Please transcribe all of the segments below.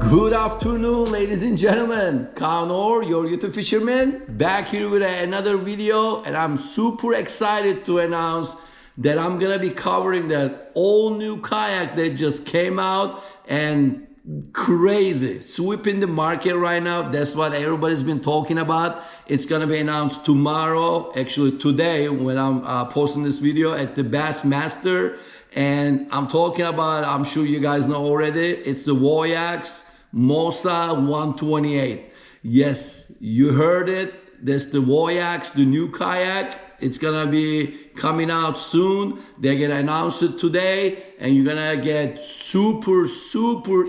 Good afternoon, ladies and gentlemen. Connor, your YouTube fisherman, back here with another video, and I'm super excited to announce that I'm gonna be covering that all new kayak that just came out and crazy sweeping the market right now. That's what everybody's been talking about. It's gonna be announced tomorrow, actually today, when I'm posting this video at the Bassmaster. And I'm talking about, I'm sure you guys know already, it's the VoyaX Mossa 128. Yes, you heard it. That's the VoyaX, the new kayak. It's gonna be coming out soon. They're gonna announce it today, and you're gonna get super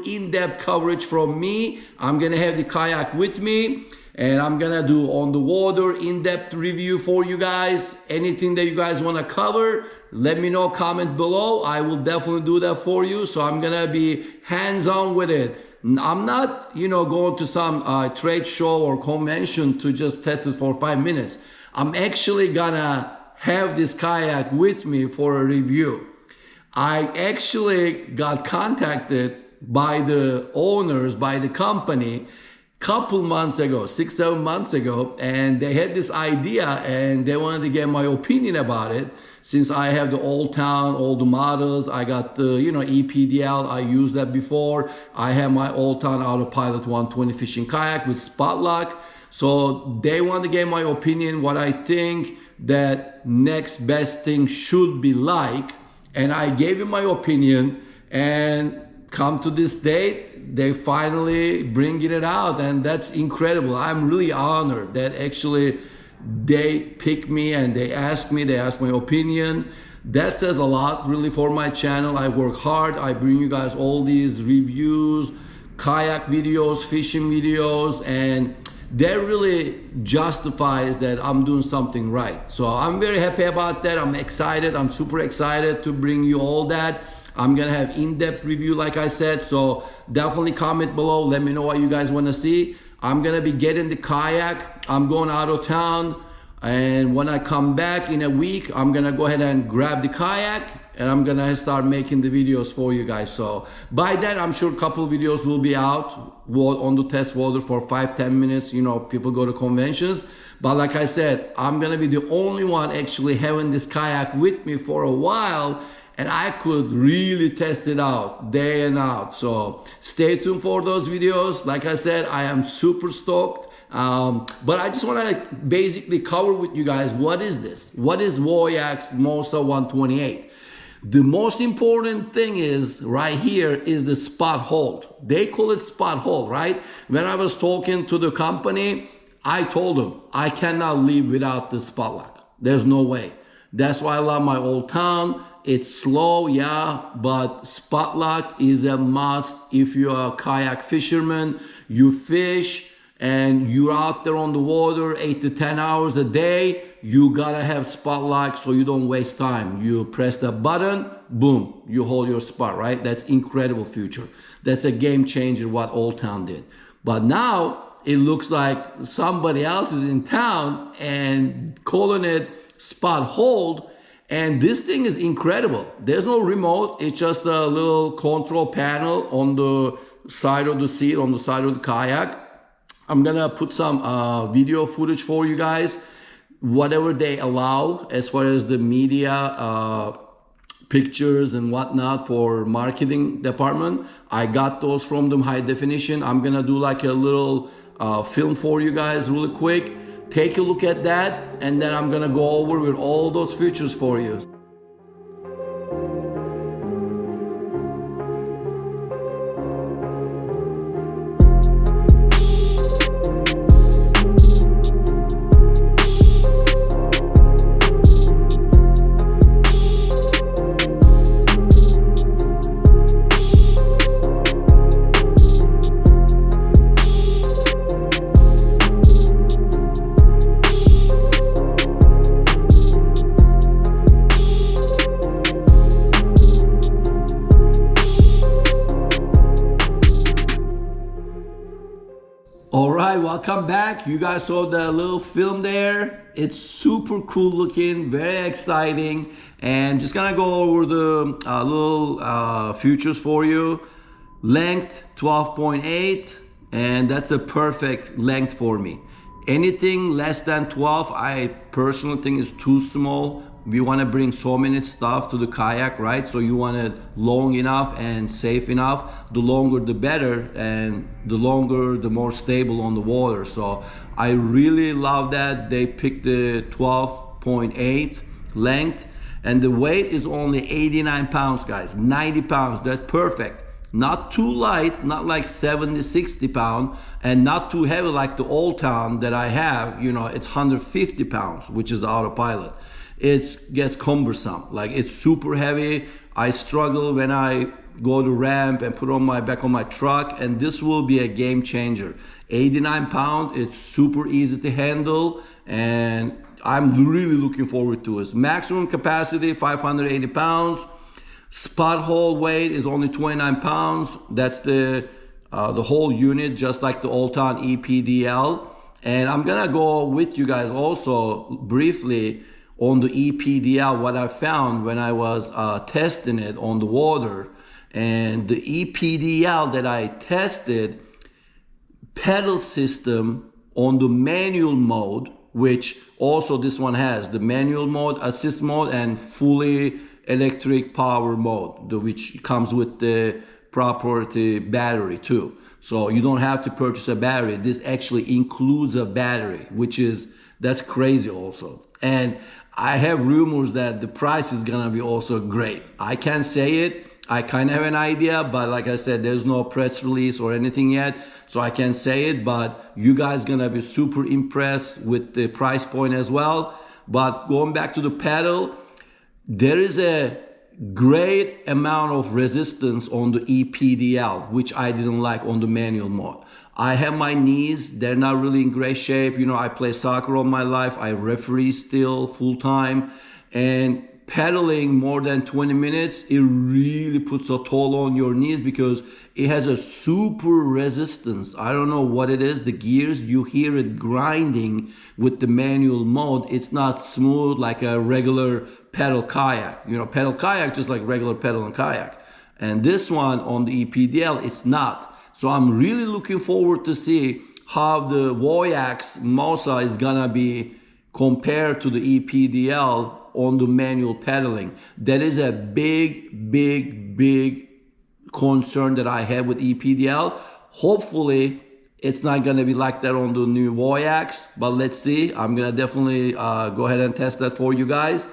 in-depth coverage from me. I'm gonna have the kayak with me, and I'm gonna do on the water in-depth review for you guys. Anything that you guys wanna cover, let me know, comment below. I will definitely do that for you. So I'm gonna be hands-on with it. I'm not, going to some trade show or convention to just test it for 5 minutes. I'm actually gonna have this kayak with me for a review. I actually got contacted by the owners, by the company, couple months ago, 6-7 months ago, and they had this idea and they wanted to get my opinion about it. Since I have the Old Town, all the models, I got the EPDL, I used that before. I have my Old Town Autopilot 120 fishing kayak with spot lock. So they want to get my opinion, what I think that next best thing should be like. And I gave him my opinion, and come to this date, they finally bringing it out, and that's incredible. I'm really honored that actually they picked me and they asked my opinion. That says a lot really for my channel. I work hard. I bring you guys all these reviews, kayak videos, fishing videos, and that really justifies that I'm doing something right. So I'm very happy about that. I'm excited. I'm super excited to bring you all that. I'm gonna have in-depth review, like I said, so definitely comment below. Let me know what you guys wanna see. I'm gonna be getting the kayak. I'm going out of town, and when I come back in a week, I'm gonna go ahead and grab the kayak, and I'm gonna start making the videos for you guys. So by then, I'm sure a couple of videos will be out on the test water for 5-10 minutes. People go to conventions. But like I said, I'm gonna be the only one actually having this kayak with me for a while, and I could really test it out day and out. So stay tuned for those videos. Like I said, I am super stoked. But I just wanna basically cover with you guys, what is this? What is VoyaX Mossa 128? The most important thing is right here is the spot hold. They call it spot hold, right? When I was talking to the company, I told them I cannot leave without the spot lock. There's no way. That's why I love my Old Town. It's slow, yeah, but spot lock is a must. If you're a kayak fisherman, you fish and you're out there on the water 8 to 10 hours a day, you gotta have spot lock so you don't waste time. You press the button, boom, you hold your spot, right? That's incredible feature. That's a game changer what Old Town did. But now it looks like somebody else is in town and calling it spot hold. And this thing is incredible. There's no remote. It's just a little control panel on the side of the seat, on the side of the kayak. I'm gonna put some video footage for you guys, whatever they allow as far as the media, pictures and whatnot for marketing department. I got those from them high definition. I'm gonna do like a little film for you guys really quick. Take a look at that, and then I'm gonna go over with all those features for you. All right, welcome back. You guys saw the little film there. It's super cool looking, very exciting, and just gonna go over the little features for you. length 12.8, and that's a perfect length for me. Anything less than 12, I personally think is too small. We want to bring so many stuff to the kayak, right? So you want it long enough and safe enough. The longer the better, and the longer the more stable on the water. So I really love that they picked the 12.8 length, and the weight is only 89 pounds, guys. 90 pounds, that's perfect. Not too light, not like 70, 60 pounds, and not too heavy like the Old Town that I have. You know, it's 150 pounds, which is the autopilot. It gets cumbersome, like it's super heavy. I struggle when I go to ramp and put on my back on my truck, and this will be a game changer. 89 pounds, it's super easy to handle, and I'm really looking forward to it. Maximum capacity 580 pounds. SpotHold weight is only 29 pounds. That's the whole unit, just like the Old Town EPDL. And I'm gonna go with you guys also briefly on the EPDL, what I found when I was testing it on the water. And the EPDL that I tested, pedal system on the manual mode, which also this one has the manual mode, assist mode, and fully electric power mode, which comes with the proprietary battery too. So you don't have to purchase a battery. This actually includes a battery, that's crazy also. And I have rumors that the price is gonna be also great. I can't say it. I kind of have an idea, but like I said, there's no press release or anything yet, so I can't say it, but you guys gonna be super impressed with the price point as well. But going back to the pedal, there is a great amount of resistance on the EPDL, which I didn't like on the manual mode. I have my knees, they're not really in great shape. You know, I play soccer all my life. I referee still full time, and pedaling more than 20 minutes, it really puts a toll on your knees because it has a super resistance. I don't know what it is. The gears, you hear it grinding with the manual mode. It's not smooth like a regular pedal kayak. You know, pedal kayak just like regular pedal and kayak. And this one on the EPDL, it's not. So I'm really looking forward to see how the VoyaX Mossa is gonna be compared to the EPDL on the manual pedaling. That is a big concern that I have with EPDL. Hopefully it's not gonna be like that on the new VoyaX, but let's see. I'm gonna definitely go ahead and test that for you guys.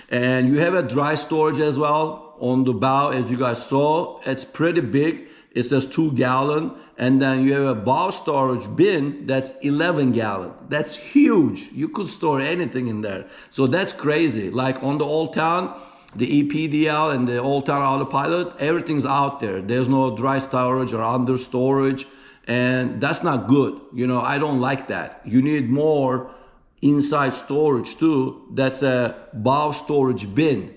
And you have a dry storage as well on the bow, as you guys saw. It's pretty big. It says 2 gallon, and then you have a bow storage bin that's 11 gallon. That's huge. You could store anything in there. So that's crazy. Like on the Old Town, the EPDL and the Old Town Autopilot, everything's out there. There's no dry storage or under storage, and that's not good. You know, I don't like that. You need more inside storage too. That's a bow storage bin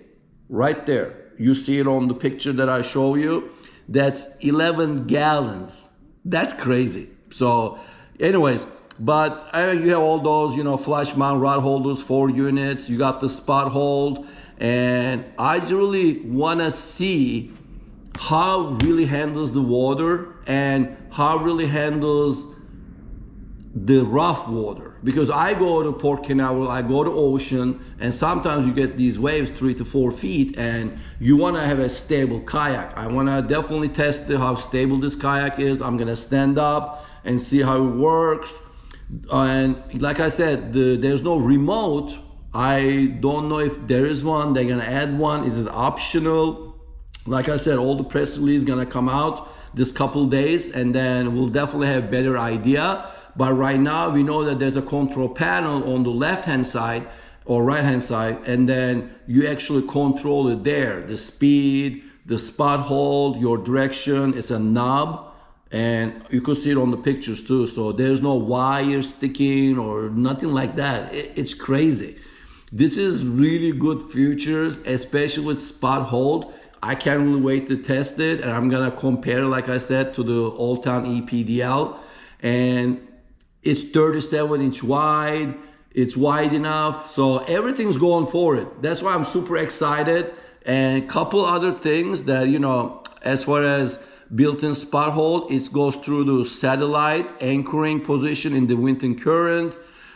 right there. You see it on the picture that I show you. That's 11 gallons. That's crazy. So anyways, but you have all those, you know, flush mount rod holders, 4 units. You got the SpotHold, and I really want to see how it really handles the water and how it really handles the rough water, because I go to Port Canaveral, I go to ocean, and sometimes you get these waves 3 to 4 feet, and you want to have a stable kayak. I want to definitely test how stable this kayak is. I'm gonna stand up and see how it works. And like I said, there's no remote. I don't know if there is one. They're gonna add one. Is it optional? Like I said, all the press release is gonna come out this couple days, and then we'll definitely have a better idea. But right now we know that there's a control panel on the left hand side or right hand side, and then you actually control it there. The speed, the SpotHold, your direction. It's a knob, and you could see it on the pictures too. So there's no wire sticking or nothing like that. It's crazy. This is really good features, especially with SpotHold. I can't really wait to test it, and I'm gonna compare, like I said, to the Old Town EPDL. And it's 37-inch wide, it's wide enough, so everything's going for it. That's why I'm super excited. And a couple other things that, you know, as far as built-in SpotHold. It goes through the satellite anchoring position in the wind and current.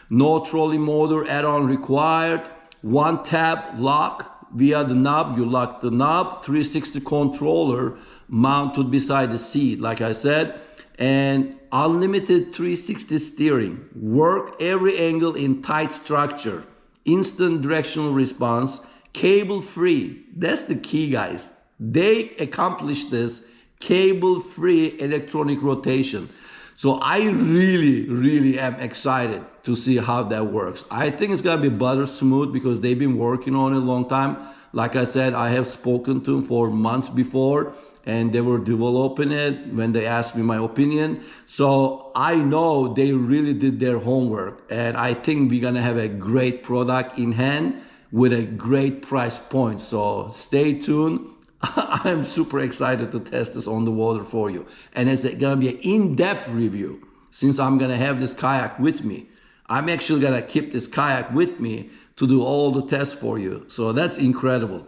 No trolley motor add-on required. One tap lock via the knob. You lock the knob. 360 controller mounted beside the seat, like I said. And unlimited 360 steering. Work every angle in tight structure. Instant directional response. Cable free. That's the key, guys. They accomplished this. Cable free electronic rotation. So I really am excited to see how that works. I think it's gonna be butter smooth because they've been working on it a long time. Like I said, I have spoken to them for months before and they were developing it when they asked me my opinion. So I know they really did their homework and I think we're gonna have a great product in hand with a great price point. So stay tuned. I'm super excited to test this on the water for you. And it's gonna be an in-depth review since I'm gonna have this kayak with me. I'm actually gonna keep this kayak with me to do all the tests for you. So that's incredible.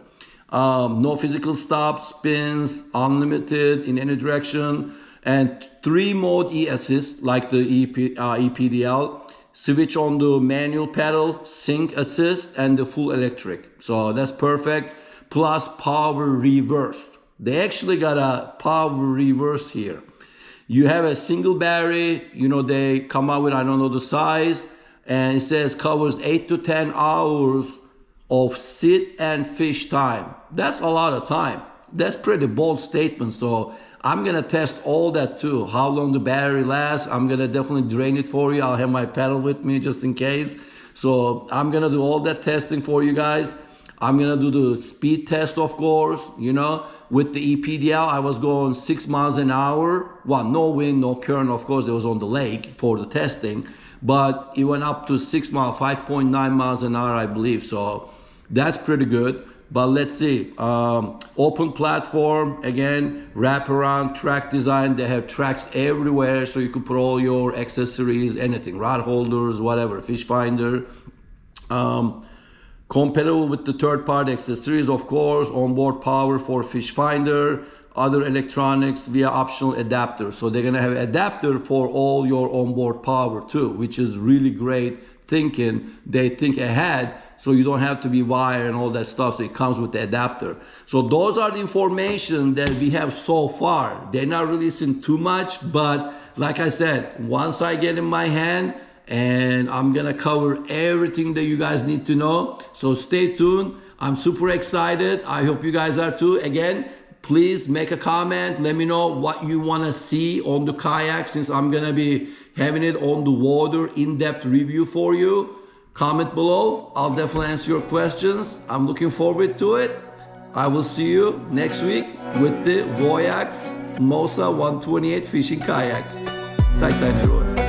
No physical stops, spins, unlimited in any direction, and 3-mode e-assist like the EPDL. Switch on the manual pedal, sync assist, and the full electric. So that's perfect. Plus power reverse. They actually got a power reverse here. You have a single battery, they come out with, I don't know the size, and it says covers 8 to 10 hours of sit and fish time. That's a lot of time. That's pretty bold statement. So I'm gonna test all that too. How long the battery lasts. I'm gonna definitely drain it for you. I'll have my pedal with me just in case. So I'm gonna do all that testing for you guys. I'm gonna do the speed test, of course, with the EPDL. I was going 6 miles an hour. Well, no wind, no current, of course, it was on the lake for the testing, but it went up to 6 miles, 5.9 miles an hour, I believe. So that's pretty good. But let's see, open platform, again, wraparound track design. They have tracks everywhere, so you can put all your accessories, anything, rod holders, whatever, fish finder. Compatible with the third-party accessories, of course, onboard power for fish finder, other electronics via optional adapter. So they're gonna have an adapter for all your onboard power too, which is really great thinking. They think ahead, so you don't have to be wired and all that stuff. So it comes with the adapter. So those are the information that we have so far. They're not releasing too much, but like I said, once I get in my hand, and I'm gonna cover everything that you guys need to know. So stay tuned. I'm super excited. I hope you guys are too. Again, please make a comment. Let me know what you wanna see on the kayak since I'm gonna be having it on the water in-depth review for you. Comment below. I'll definitely answer your questions. I'm looking forward to it. I will see you next week with the VoyaX Mossa 128 fishing kayak. Tight everyone.